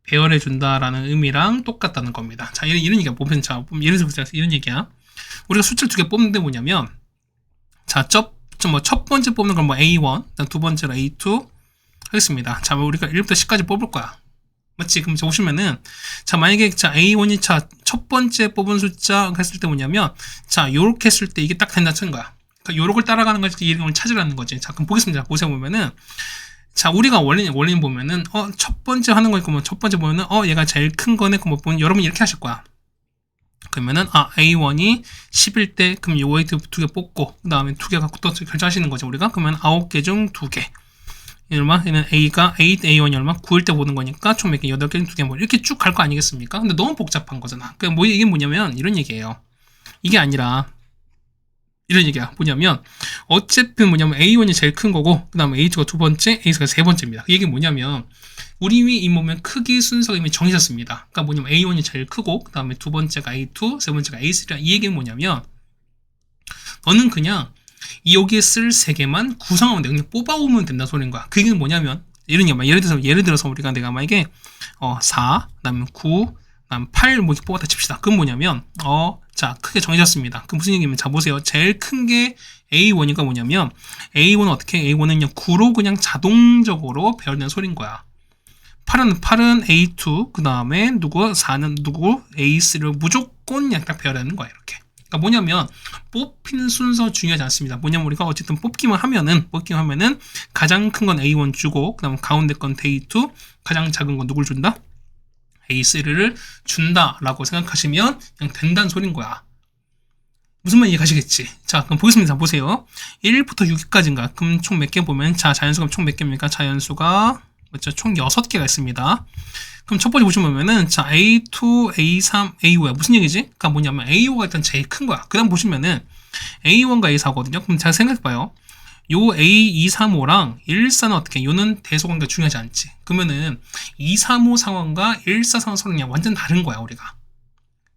배열해 준다라는 의미랑 똑같다는 겁니다. 자, 이런 얘기야. 보면 자, 예를 들어서 이런 얘기야. 우리가 숫자를 2개 뽑는데 뭐냐면 자, 첫 번째 뽑는 건 뭐 A1, 두 번째로 A2 하겠습니다. 자, 우리가 1부터 10까지 뽑을 거야. 맞지? 그럼 보시면은, 자, 만약에, 자, A1이 첫 번째 뽑은 숫자 했을 때 뭐냐면, 자, 요렇게 했을 때 이게 딱 된다 친 거야. 그러니까 요렇게 따라가는 거지, 이름을 찾으라는 거지. 자, 그럼 보겠습니다. 보세요, 보면은, 자, 우리가 원래는 보면은, 첫 번째 하는 거니까 뭐, 첫 번째 보면은, 얘가 제일 큰 거네. 그럼 뭐, 여러분 이렇게 하실 거야. 그러면은, A1이 10일 때, 그럼 요 웨이트 2개 뽑고, 그 다음에 2개 갖고 또 결정하시는 거죠, 우리가. 그러면 9개 중 2개. 얘는 A1이 얼마? 9일 때 보는 거니까 총 몇 개? 8개 중 2개 뭐 이렇게 쭉 갈 거 아니겠습니까? 근데 너무 복잡한 거잖아. 그러니까 뭐 이게 뭐냐면 이런 얘기예요. 이게 아니라 이런 얘기야. 뭐냐면 어쨌든 뭐냐면 A1이 제일 큰 거고 그 다음에 A2가 두 번째, A3가 세 번째입니다. 그 얘기 뭐냐면 우리 이 보면 크기 순서가 이미 정해졌습니다. 그러니까 뭐냐면 A1이 제일 크고 그 다음에 두 번째가 A2, 세 번째가 A3라 이 얘기는 뭐냐면 너는 그냥 여기에 쓸 3개만 구성하면 돼. 그냥 뽑아오면 된다 소리인 거야. 그게 뭐냐면 예를 들어서 우리가 내가 만약에 4, 그다음에 9, 그다음 8 뭐 이렇게 뽑았다 칩시다. 그건 뭐냐면 자, 크게 정해졌습니다. 그 무슨 얘기냐면, 자, 보세요. 제일 큰 게 A1이가 뭐냐면, A1은 어떻게, A1은 그냥 9로 그냥 자동적으로 배열된 소리인 거야. 8은 A2, 그 다음에 4는 A3를 무조건 약간 배열하는 거야, 이렇게. 그러니까 뭐냐면, 뽑히는 순서 중요하지 않습니다. 뭐냐면, 우리가 어쨌든 뽑기만 하면은, 가장 큰 건 A1 주고, 그 다음 가운데 건 A2, 가장 작은 건 누굴 준다? A3를 준다라고 생각하시면 그냥 된다는 소린 거야. 무슨 말인지 가시겠지? 자, 그럼 보겠습니다. 보세요. 1부터 6까지인가? 그럼 총 몇 개 보면, 자, 자연수가 총 몇 개입니까? 자연수가, 그렇죠? 총 6개가 있습니다. 그럼 첫 번째 보시면은, 자, A2, A3, A5야. 무슨 얘기지? 그러니까 뭐냐면, A5가 일단 제일 큰 거야. 그 다음 보시면은, A1과 A4거든요? 그럼 잘 생각해봐요. 요 A235랑 114는 어떻게? 요는 대소관계가 중요하지 않지. 그러면은 235 상황과 144 상황은 그냥 완전 다른 거야, 우리가.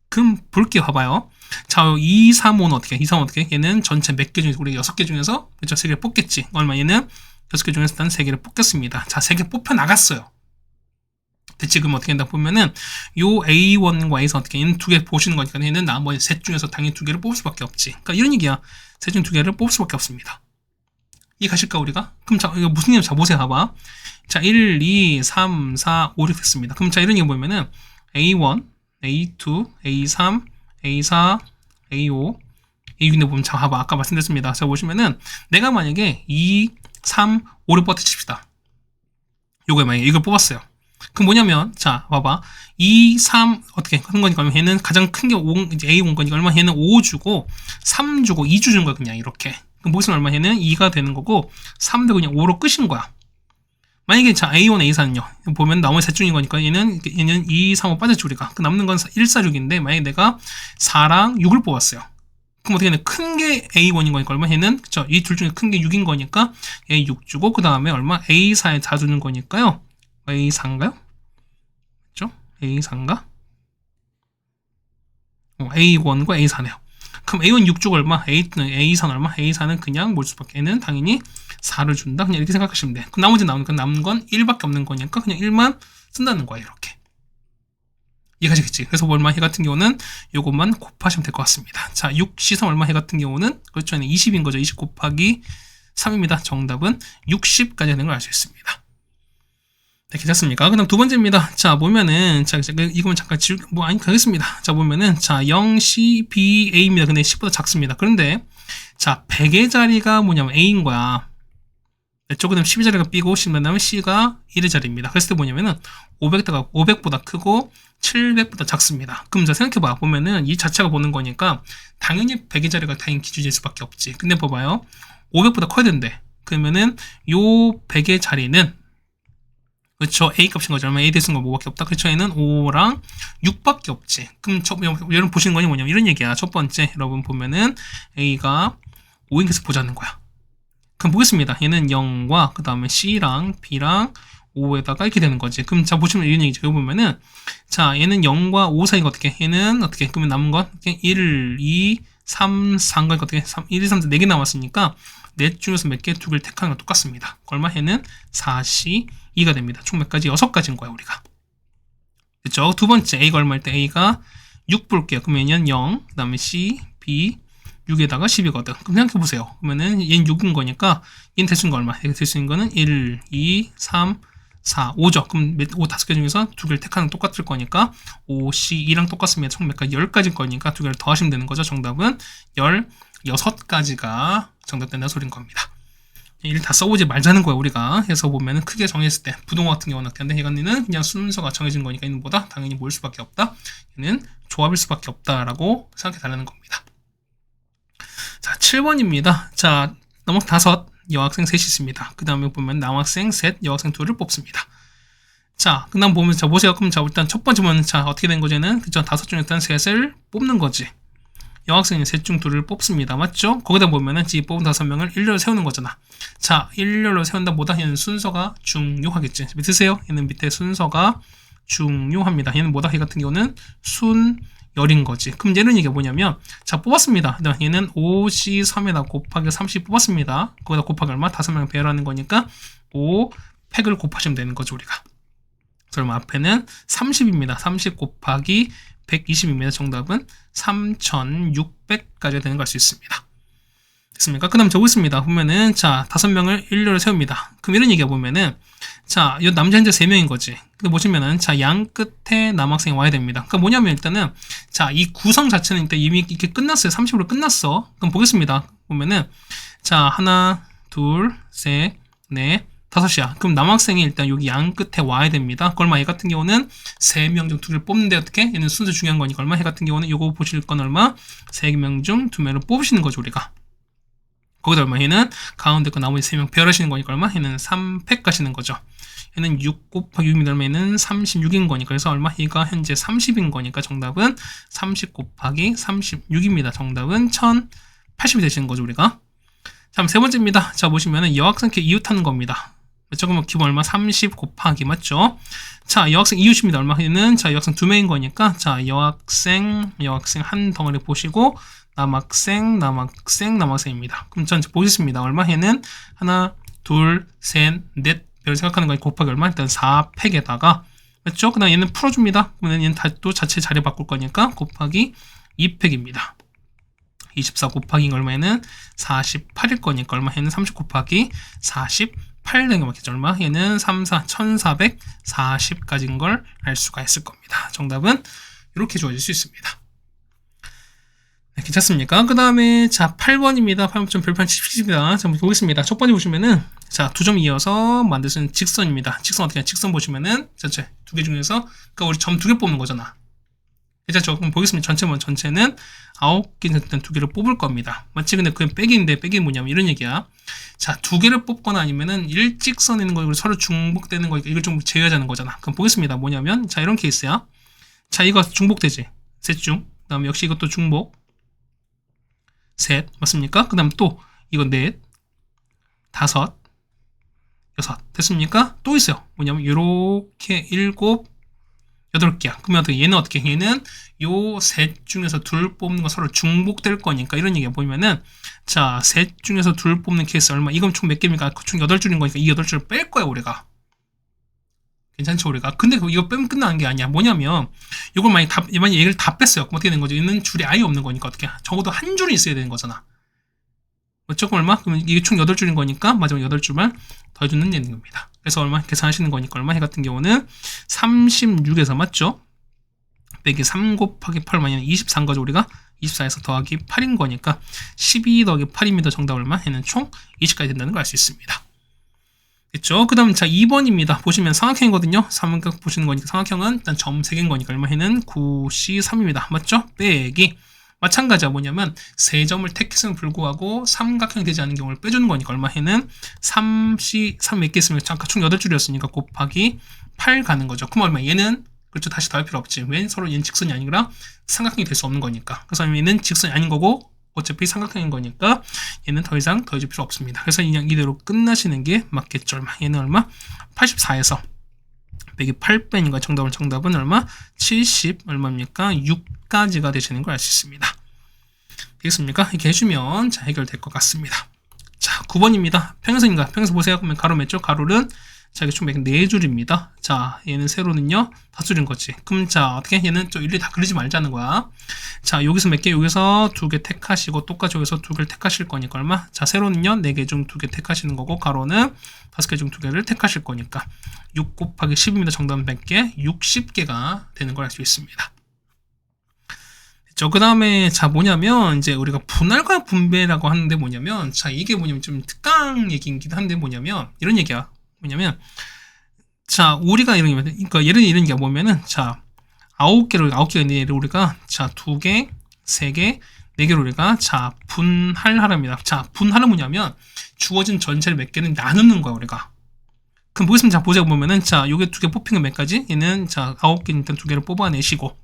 그럼 볼게요. 봐봐요. 자, 235는 어떻게? 235는 어떻게? 얘는 전체 몇 개 중에서, 우리 6개 중에서, 그렇죠? 3개를 뽑겠지. 얼마? 얘는 6개 중에서 일단 3개를 뽑겠습니다. 자, 3개 뽑혀 나갔어요. 대체 그럼 어떻게 된다 보면은, 요 A1과 A4 어떻게? 얘는 2개 보시는 거니까 얘는 나머지 셋 중에서 당연히 2개를 뽑을 수밖에 없지. 그러니까 이런 얘기야. 셋 중 2개를 뽑을 수밖에 없습니다. 이해 가실까, 우리가? 그럼 자, 이거 무슨 얘기인지 자, 보세요. 봐봐. 자, 1, 2, 3, 4, 5, 6 됐습니다. 그럼 자, 이런 얘기 보면은, A1, A2, A3, A4, A5, A6인데 보면, 자, 봐봐. 아까 말씀드렸습니다. 자, 보시면은, 내가 만약에 2, 3, 5를 뽑았다 칩시다. 요거에 만약에 이걸 뽑았어요. 그럼 뭐냐면, 자, 봐봐. 2, 3, 어떻게 하는 거니까, 얘는 가장 큰 게 5, 이제 A5 거니까, 얼마? 얘는 5 주고, 3 주고, 2 주는 거야, 그냥 이렇게. 그럼 보시면 얼마? 얘는 2가 되는 거고, 3도 그냥 5로 끝인 거야. 만약에 자, A1, A4는요. 보면 나머지 셋 중인 거니까, 얘는 2, 3, 5 빠졌지, 우리가. 그 남는 건 1, 4, 6인데, 만약에 내가 4랑 6을 뽑았어요. 그럼 어떻게 되냐? 큰 게 A1인 거니까, 얼마? 얘는, 그쵸? 이 둘 중에 큰 게 6인 거니까, 얘 6 주고, 그 다음에 얼마? A4에 4 주는 거니까요. A4인가요? 그쵸? A4인가? A1과 A4네요. 그럼 A1 6쪽 얼마? A4는 얼마? A4는 그냥 뭘 수밖에, 얘는 당연히 4를 준다. 그냥 이렇게 생각하시면 돼. 그럼 나머지 남은 건 1밖에 없는 거니까 그냥 1만 쓴다는 거야, 이렇게. 이해가시겠지? 그래서 얼마 해 같은 경우는 요것만 곱하시면 될 것 같습니다. 자, 6 C3 얼마 해 같은 경우는, 그렇죠? 20인 거죠. 20 곱하기 3입니다. 정답은 60까지 되는 걸 알 수 있습니다. 네, 괜찮습니까? 그 다음 두 번째입니다. 자, 보면은, 자, 이거는 잠깐 아니, 가겠습니다. 자, 보면은, 자, 0, C, B, A입니다. 근데 10보다 작습니다. 그런데, 자, 100의 자리가 뭐냐면 A인 거야. 조금 12 자리가 B고, 10만 다음에 C가 1의 자리입니다. 그랬을 때 뭐냐면은, 500보다 크고, 700보다 작습니다. 그럼 자, 생각해봐. 보면은, 이 자체가 보는 거니까, 당연히 100의 자리가 당연히 기준일 수밖에 없지. 근데 봐봐요. 500보다 커야 된대. 그러면은, 요 100의 자리는, 그렇죠. A 값인 거죠. 얼마 A 대수는 거 뭐밖에 없다. 그렇죠. 얘는 5랑 6밖에 없지. 그럼 여러분 보시는 거니 뭐냐면 이런 얘기야. 첫 번째 여러분 보면은 A가 5인 것을 보자는 거야. 그럼 보겠습니다. 얘는 0과 그 다음에 C랑 B랑 5에다가 이렇게 되는 거지. 그럼 자 보시면 이런 얘기죠. 여기 보면은 자 얘는 0과 5 사이가 어떻게? 얘는 어떻게? 그러면 남은 건 1, 2, 3, 4가 어떻게? 1, 2, 3, 4, 4개 남았으니까 넷 중에서 몇 개? 2개를 택하는 건 똑같습니다. 얼마? 얘는 4C 2가 됩니다. 총 몇 가지? 6가지인 거야, 우리가. 그쵸? 두 번째, A가 얼마일 때 A가 6 볼게요. 그러면 얘는 0, 그 다음에 C, B, 6에다가 10이거든. 그럼 생각해보세요. 그러면은 얘는 6인 거니까 얘는 될 수 있는 거 얼마? 얘가 될 수 있는 거는 1, 2, 3, 4, 5죠. 그럼 5, 5개 중에서 2개를 택하는 건 똑같을 거니까 5, C, 2랑 똑같으면 총 몇 가지? 10가지일 거니까 2개를 더하시면 되는 거죠. 정답은 16가지가 정답 된다는 소린 겁니다. 일 다 써보지 말자는 거야, 우리가. 해서 보면은 크게 정했을 때 부동호 같은 경우는 어떻게 하는데 얘는 그냥 순서가 정해진 거니까 얘는 뭐다? 당연히 모일 수밖에 없다. 얘는 조합일 수밖에 없다라고 생각해 달라는 겁니다. 자, 7번입니다. 자, 남학생 5, 여학생 3이 있습니다. 그 다음에 보면 남학생 3, 여학생 2를 뽑습니다. 자, 그 다음 보면 자 보세요. 그럼 자 일단 첫 번째 보면 자 어떻게 된 거지는 그죠? 5 중에 일단 3을 뽑는 거지. 여학생이 셋 중 2를 뽑습니다. 맞죠? 거기다 보면은 지 뽑은 5명을 일렬로 세우는 거잖아. 자, 일렬로 세운다 보다 얘는 순서가 중요하겠지. 밑에세요. 얘는 밑에 순서가 중요합니다. 얘는 뭐다? 얘 같은 경우는 순열인 거지. 그럼 얘는 이게 뭐냐면 자, 뽑았습니다. 얘는 5C3에다 곱하기 30 뽑았습니다. 거기다 곱하기 얼마? 5명 배열하는 거니까 5 팩을 곱하시면 되는 거죠, 우리가. 그러면 앞에는 30입니다. 30 곱하기 120입니다. 정답은 3600까지 되는 걸 알 수 있습니다. 됐습니까? 그 다음 적겠습니다. 보면은, 자, 5명을 일렬로 세웁니다. 그럼 이런 얘기가 보면은, 자, 이 남자 현재 3명인 거지. 근데 보시면은, 자, 양 끝에 남학생이 와야 됩니다. 그러니까 뭐냐면 일단은, 자, 이 구성 자체는 일단 이미 이렇게 끝났어요. 30으로 끝났어. 그럼 보겠습니다. 보면은, 자, 하나, 둘, 셋, 넷, 5이야. 그럼 남학생이 일단 여기 양 끝에 와야 됩니다. 그 얼마? 얘 같은 경우는 3명 중 2개를 뽑는데 어떻게? 얘는 순서 중요한 거니까 얼마? 얘 같은 경우는 요거 보실 건 얼마? 3명 중 2명을 뽑으시는 거죠, 우리가. 거기다 얼마? 얘는 가운데 거 나머지 3명 배열하시는 거니까 얼마? 얘는 3팩 가시는 거죠. 얘는 6 곱하기 6입니다. 얼마? 얘는 36인 거니까. 그래서 얼마? 얘가 현재 30인 거니까 정답은 30 곱하기 36입니다. 정답은 1080이 되시는 거죠, 우리가. 자, 세 번째입니다. 자, 보시면은 여학생께 이웃하는 겁니다. 맞죠? 그러면 기본 얼마? 30 곱하기, 맞죠? 자, 여학생 이웃입니다. 얼마? 얘는, 자, 여학생 2명인 거니까, 자, 여학생 한 덩어리 보시고, 남학생입니다. 그럼 전 보겠습니다. 얼마? 얘는 하나, 둘, 셋, 넷 별 생각하는 거니 곱하기 얼마? 일단 4팩에다가, 맞죠? 그 다음 얘는 풀어줍니다. 그러면 얘는 또 자체 자리 바꿀 거니까 곱하기 2팩입니다. 24 곱하기 얼마에는 48일 거니까 얼마? 얘는 30 곱하기 48 되는 게 맞겠죠? 얼마? 얘는 1440까지인 걸 알 수가 있을 겁니다. 정답은 이렇게 주어질 수 있습니다. 네, 괜찮습니까? 그 다음에 자 8번입니다. 8번 좀 별판 칩니다. 자, 보겠습니다. 첫 번째 보시면은 자 2점 이어서 만들 수 있는 직선입니다. 직선 어떻게 해요? 직선 보시면은 전체 2개 중에서 그러니까 우리 점 2개 뽑는 거잖아. 괜찮죠? 그럼 보겠습니다. 전체는 9개 일단 2개를 뽑을 겁니다. 맞지? 근데 그게 빼기인데 빼기는 뭐냐면 이런 얘기야. 자, 2개를 뽑거나 아니면은 일직선에 있는 거 서로 중복되는 거니까 이걸 좀 제외하자는 거잖아. 그럼 보겠습니다. 뭐냐면 자, 이런 케이스야. 자, 이거 중복되지. 셋 중. 그 다음에 역시 이것도 중복. 셋. 맞습니까? 그 다음 또 이거 넷. 5. 6. 됐습니까? 또 있어요. 뭐냐면 이렇게 7. 8개야. 그러면 어떻게 얘는 어떻게? 얘는 요 셋 중에서 둘 뽑는 거 서로 중복될 거니까 이런 얘기가 보면은 자, 셋 중에서 둘 뽑는 케이스 얼마? 이건 총 몇 개입니까? 총 8줄인 거니까 이 8줄을 뺄 거야, 우리가. 괜찮죠, 우리가? 근데 이거 빼면 끝나는 게 아니야. 뭐냐면 이걸 만약에 얘를 다 뺐어요. 그럼 어떻게 되는 거죠? 얘는 줄이 아예 없는 거니까 어떻게? 적어도 한 줄이 있어야 되는 거잖아. 맞죠? 그럼 얼마? 그러면 이게 총 8줄인 거니까 마지막 8줄만 더해주는 되는 겁니다. 그래서 얼마 계산하시는 거니까 얼마? 해 같은 경우는 36에서 맞죠? 빼기 3 곱하기 8만 23 거죠, 우리가? 24에서 더하기 8인 거니까 12 더하기 8입니다. 정답 얼마? 얘는 총 20까지 된다는 걸 알 수 있습니다. 됐죠? 그 다음 자 2번입니다. 보시면 삼각형이거든요. 삼각형 보시는 거니까 삼각형은 일단 점 3개인 거니까 얼마? 얘는 9C3입니다. 맞죠? 빼기 마찬가지야. 뭐냐면 3점을 택했음에 불구하고 삼각형이 되지 않은 경우를 빼주는 거니까 얼마? 해는 3C 3 몇 개 있으면 잠깐 총 8줄이었으니까 곱하기 8 가는 거죠. 그럼 얼마? 얘는 그렇죠. 다시 더할 필요 없지. 왜? 서로 얘는 직선이 아니라 삼각형이 될 수 없는 거니까. 그래서 얘는 직선이 아닌 거고 어차피 삼각형인 거니까 얘는 더 이상 더해줄 필요 없습니다. 그래서 그냥 이대로 끝나시는 게 맞겠죠. 얼마? 얘는 얼마? 84에서 빼기 8 빼는 거 정답은 얼마? 70 얼마입니까? 6까지가 되시는 걸 알 수 있습니다. 되겠습니까? 이렇게 해주면 자 해결될 것 같습니다. 자 9번입니다. 평행선인가? 평행선 보세요. 그러면 가로 몇 줄? 가로는 자 이게 총 4줄입니다. 자 얘는 세로는요 5줄인 거지. 그럼 자 어떻게 얘는 좀 일일이 다 그리지 말자는 거야. 자 여기서 몇 개? 여기서 2개 택하시고 똑같이 여기서 2개를 택하실 거니까 얼마? 자 세로는요 4개 중 2개 택하시는 거고 가로는 5개 중 2개를 택하실 거니까 6 곱하기 10입니다. 정답은 100개 60개가 되는 걸 알 수 있습니다. 그 다음에 자 뭐냐면 이제 우리가 분할과 분배라고 하는데 뭐냐면 자 이게 뭐냐면 좀 특강 얘기이긴 한데 뭐냐면 이런 얘기야. 뭐냐면 자 우리가 이런 그러니까 예를 이런 얘기가 뭐냐면은 자 9개가 있는 얘를 우리가 자 2개, 3개, 4개로 우리가 자 분할하랍니다. 자 분할은 뭐냐면 주어진 전체를 몇 개는 나누는 거야 우리가. 그럼 보겠습니다. 자 보자 보면은 자 요게 2개 뽑힌 건 몇 가지? 얘는 자 9개 일단 2개를 뽑아내시고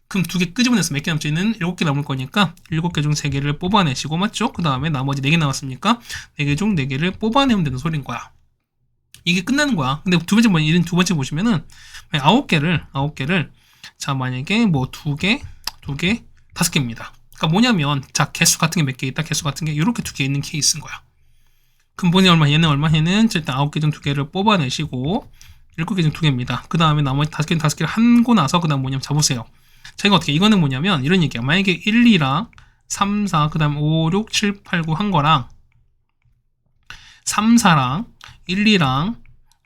그럼 2개 끄집어내서 몇 개 남죠? 얘는 7개 남을 거니까 7개 중 3개를 뽑아내시고 맞죠? 그 다음에 나머지 4개 남았습니까? 4개 중 4개를 뽑아내면 되는 소리인 거야. 이게 끝나는 거야. 근데 두 번째 보시면은 9개를 자 만약에 뭐 2개, 5개입니다. 그러니까 뭐냐면 자 개수 같은 게 몇 개 있다. 개수 같은 게 이렇게 2개 있는 케이스인 거야. 그럼 뭐냐 얼마? 얘는 일단 9개 중 2개를 뽑아내시고 7개 중 2개입니다. 그 다음에 나머지 5개를 하고 나서 그 다음 뭐냐면 자 보세요. 자, 이거 어떻게, 이거는 뭐냐면, 이런 얘기야. 만약에 1, 2랑 3, 4, 그 다음 5, 6, 7, 8, 9 한 거랑, 3, 4랑 1, 2랑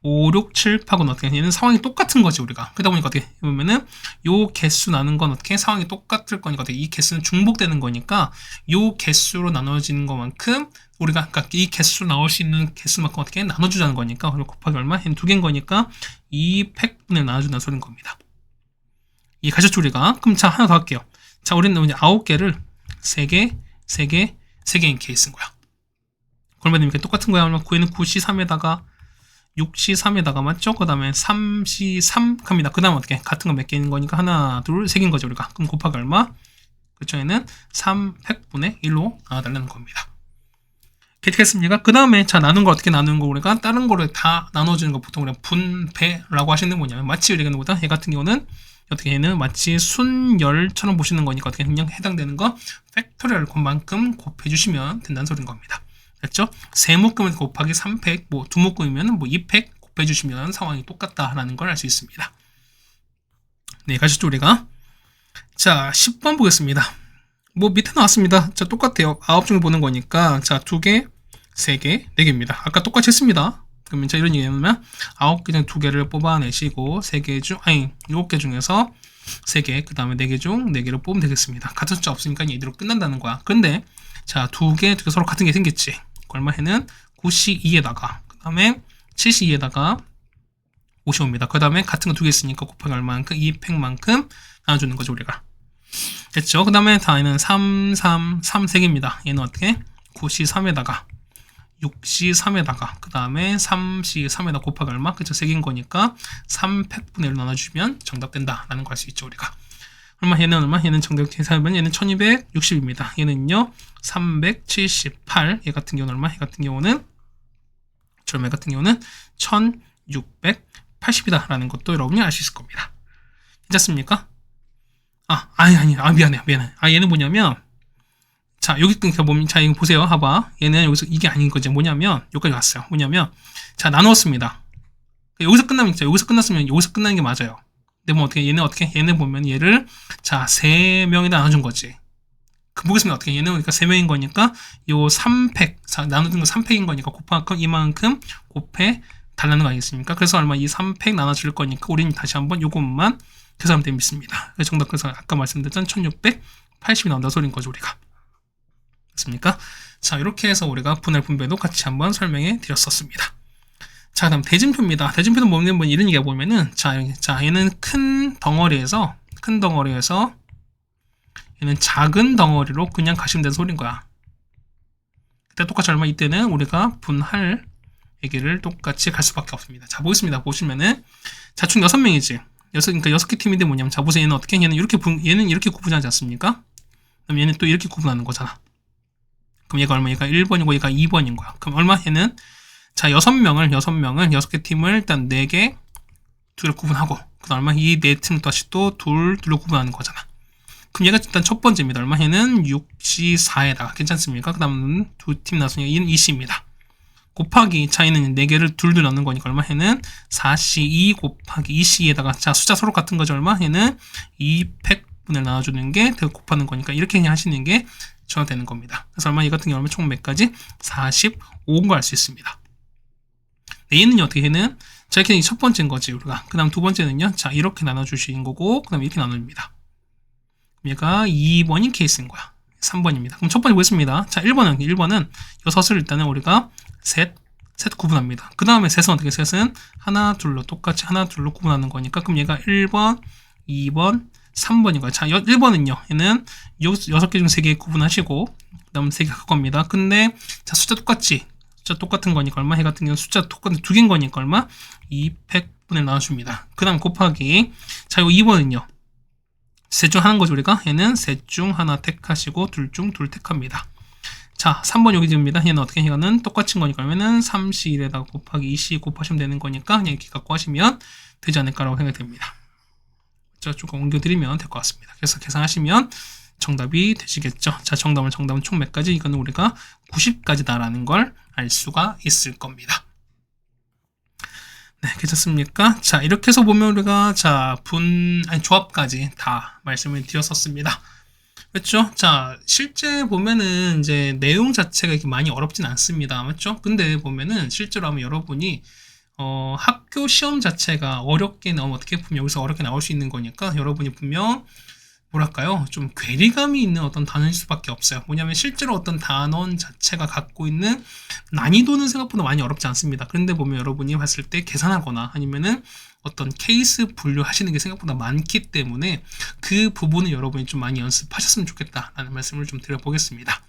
5, 6, 7, 8은 어떻게 얘는 상황이 똑같은 거지 우리가. 그러다 보니까 어떻게 보면은 요 개수 나눈 건 어떻게 상황이 똑같을 거니까 어떻게 이 개수는 중복되는 거니까 요 개수로 나눠지는 것만큼 우리가 그러니까 이 개수 나올 수 있는 개수만큼 어떻게 나눠주자는 거니까 곱하기 얼마? 얘는 두 개인 거니까 2팩분을 나눠준다는 소리인 겁니다. 이 가셨죠 우리가? 그럼 자 하나 더 할게요. 자 우리는 이제 9개를 3개, 3개, 3개인 케이스인 거야. 얼마 됩니까? 똑같은 거야. 얼마 9에는 9C3에다가 6C3에다가 맞죠? 그 다음에 3C3 갑니다. 그 다음 어떻게? 같은 거 몇 개 있는 거니까 하나, 둘, 세 개인 거죠, 우리가. 그럼 곱하기 얼마? 그쵸? 얘는 300분의 1로 나눠달라는 겁니다. 됐겠습니까? 그 다음에 자, 나눈 거 어떻게 나누는 거 우리가 다른 거를 다 나눠주는 거 보통 우리가 분배라고 하시는 게 뭐냐면 마치 우리가 보다 얘 같은 경우는 어떻게 얘는 마치 순열처럼 보시는 거니까 어떻게 그냥 해당되는 거 팩토리얼 것만큼 곱해주시면 된다는 소리인 겁니다. 됐죠? 세 묶음을 곱하기 3팩, 뭐 두 묶음이면 뭐 2팩 곱해주시면 상황이 똑같다라는 걸 알 수 있습니다. 네, 가셨죠 우리가? 자, 10번 보겠습니다. 뭐 밑에 나왔습니다. 자, 똑같아요. 9종을 보는 거니까 자, 2개, 3개, 4개입니다. 아까 똑같이 했습니다. 그러면 자, 이런 얘기하면 9개 중 2개를 뽑아내시고 3개 중, 아니 7개 중에서 3개, 그 다음에 4개 중 4개를 뽑으면 되겠습니다. 같은 숫자 없으니까 이대로 끝난다는 거야. 근데 자, 2개 서로 같은 게 생겼지. 얼마 해는 9C2에다가 그 다음에 7C2에다가 55입니다. 그 다음에 같은 거 2개 있으니까 곱하기 얼마만큼 2팩만큼 나눠주는 거죠 우리가. 됐죠? 그 다음에 다음에는 3, 3, 3, 3개입니다. 얘는 어떻게? 9C3에다가 6C3에다가 그 다음에 3C3에다 곱하기 얼마? 그쵸? 3개인 거니까 3팩분의 1로 나눠주면 정답 된다 라는 거 알 수 있죠 우리가. 얼마? 얘는 얼마? 얘는 정답 계산하면 얘는 1260입니다. 얘는요 378. 얘 같은 경우는 얼마? 얘 같은 경우는 절매 같은 경우는 1680이다 라는 것도 여러분이 알 수 있을 겁니다. 괜찮습니까? 아니, 미안해. 얘는 뭐냐면, 자, 여기 끊겨 보면, 자, 이거 보세요. 봐봐. 얘는 여기서 이게 아닌 거지. 뭐냐면, 여기까지 왔어요. 뭐냐면, 자, 나누었습니다. 여기서 끝나면, 여기서 끝났으면 여기서 끝나는 게 맞아요. 근데 뭐 어떻게, 얘는 보면 얘를, 자, 3명에다 나눠준 거지. 그 보겠습니다. 어떻게, 얘는 그러니까 3명인 거니까, 요 3팩, 자, 나눠준 거 3팩인 거니까 곱하면 이만큼 곱해 달라는 거 아니겠습니까? 그래서 얼마 이 3팩 나눠줄 거니까, 우리는 다시 한번 요것만 계산하면 됩니다. 정답 그래서 아까 말씀드렸던 1680이 나온다 소리인 거죠 우리가. 됐습니까? 자, 이렇게 해서 우리가 분할 분배도 같이 한번 설명해 드렸었습니다. 자, 그다음 대진표입니다. 대진표는 뭐냐면 뭐 이런 얘기가 보면은 자, 얘는 큰 덩어리에서 얘는 작은 덩어리로 그냥 가시면 되는 소리인 거야. 그때 똑같이 얼마 이때는 우리가 분할 얘기를 똑같이 갈 수밖에 없습니다. 자, 보겠습니다. 보시면은 자, 총 6명이지. 그러니까 6개 팀인데 뭐냐면, 자, 보세요. 얘는 어떻게, 얘는 이렇게 구분하지 않습니까? 그럼 얘는 또 이렇게 구분하는 거잖아. 그럼 얘가 얼마? 얘가 1번이고 얘가 2번인 거야. 그럼 얼마? 얘는, 자, 6개 팀을 일단 4개, 둘을 구분하고, 그다음 얼마? 이 4팀 다시 또 둘로 구분하는 거잖아. 그럼 얘가 일단 첫 번째입니다. 얼마? 얘는 6C4에다가, 괜찮습니까? 그 다음 두 팀 나왔으니까 얘는 2C입니다. 곱하기 차이는 4개를 둘둘 넣는 거니까 얼마? 얘는 4C2 곱하기 2C에다가 자 숫자 서로 같은 거죠 얼마? 얘는 2팩분을 나눠주는 게 곱하는 거니까 이렇게 그냥 하시는 게 저는 되는 겁니다. 그래서 얼마? 얘 같은 경우 얼마? 총 몇 가지? 45인 거 알 수 있습니다. 네, 얘는요 어떻게 얘는 자 이렇게 첫 번째인 거지 우리가. 그 다음 두 번째는요 자 이렇게 나눠주시는 거고 그 다음 이렇게 나눕니다. 얘가 2번인 케이스인 거야. 3번입니다. 그럼 첫 번째 보겠습니다. 자 1번은 6을 일단은 우리가 셋 구분합니다. 그 다음에 셋은 어떻게? 셋은 하나 둘로 똑같이 하나 둘로 구분하는 거니까 그럼 얘가 1번 2번 3번인 거예요. 자 1번은요 얘는 6개 중 3개 구분하시고 그 다음 3개 할 겁니다. 근데 자 숫자 똑같지? 숫자 똑같은 거니까 얼마? 해 같은 경우는 숫자 똑같은 2개인 거니까 얼마? 2팩분을 나눠줍니다. 그 다음 곱하기 자 이거 2번은요 셋 중 하나인 거죠 우리가. 얘는 셋 중 하나 택하시고 둘 중 둘 택합니다. 자, 3번 여기 됩니다. 얘는 어떻게? 이거는 똑같은 거니까 그러면은 3C1에다가 곱하기 2C 곱하시면 되는 거니까 그냥 이렇게 갖고 하시면 되지 않을까라고 생각이 됩니다. 자, 조금 옮겨드리면 될 것 같습니다. 그래서 계산하시면 정답이 되시겠죠. 자, 정답은 총 몇 가지? 이거는 우리가 90가지다라는 걸 알 수가 있을 겁니다. 네, 괜찮습니까? 자, 이렇게 해서 보면 우리가 조합까지 다 말씀을 드렸었습니다. 그렇죠? 자, 실제 보면은 이제 내용 자체가 이렇게 많이 어렵진 않습니다. 맞죠? 근데 보면은 실제로 하면 여러분이 학교 시험 자체가 어렵게 나오면 어떻게 보면 여기서 어렵게 나올 수 있는 거니까 여러분이 분명 뭐랄까요? 좀 괴리감이 있는 어떤 단어일 수밖에 없어요. 뭐냐면 실제로 어떤 단원 자체가 갖고 있는 난이도는 생각보다 많이 어렵지 않습니다. 그런데 보면 여러분이 봤을 때 계산하거나 아니면은 어떤 케이스 분류하시는 게 생각보다 많기 때문에 그 부분을 여러분이 좀 많이 연습하셨으면 좋겠다라는 말씀을 좀 드려보겠습니다.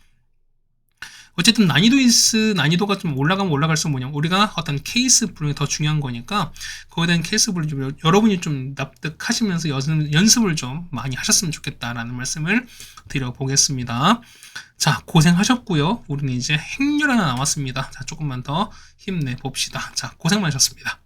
어쨌든 난이도가 좀 올라가면 올라갈수록 뭐냐면 우리가 어떤 케이스 분류가 더 중요한 거니까 거기에 대한 케이스 분류 좀 여러분이 좀 납득하시면서 연습을 좀 많이 하셨으면 좋겠다라는 말씀을 드려보겠습니다. 자, 고생하셨고요. 우리는 이제 행렬 하나 남았습니다. 자, 조금만 더 힘내 봅시다. 자, 고생 많으셨습니다.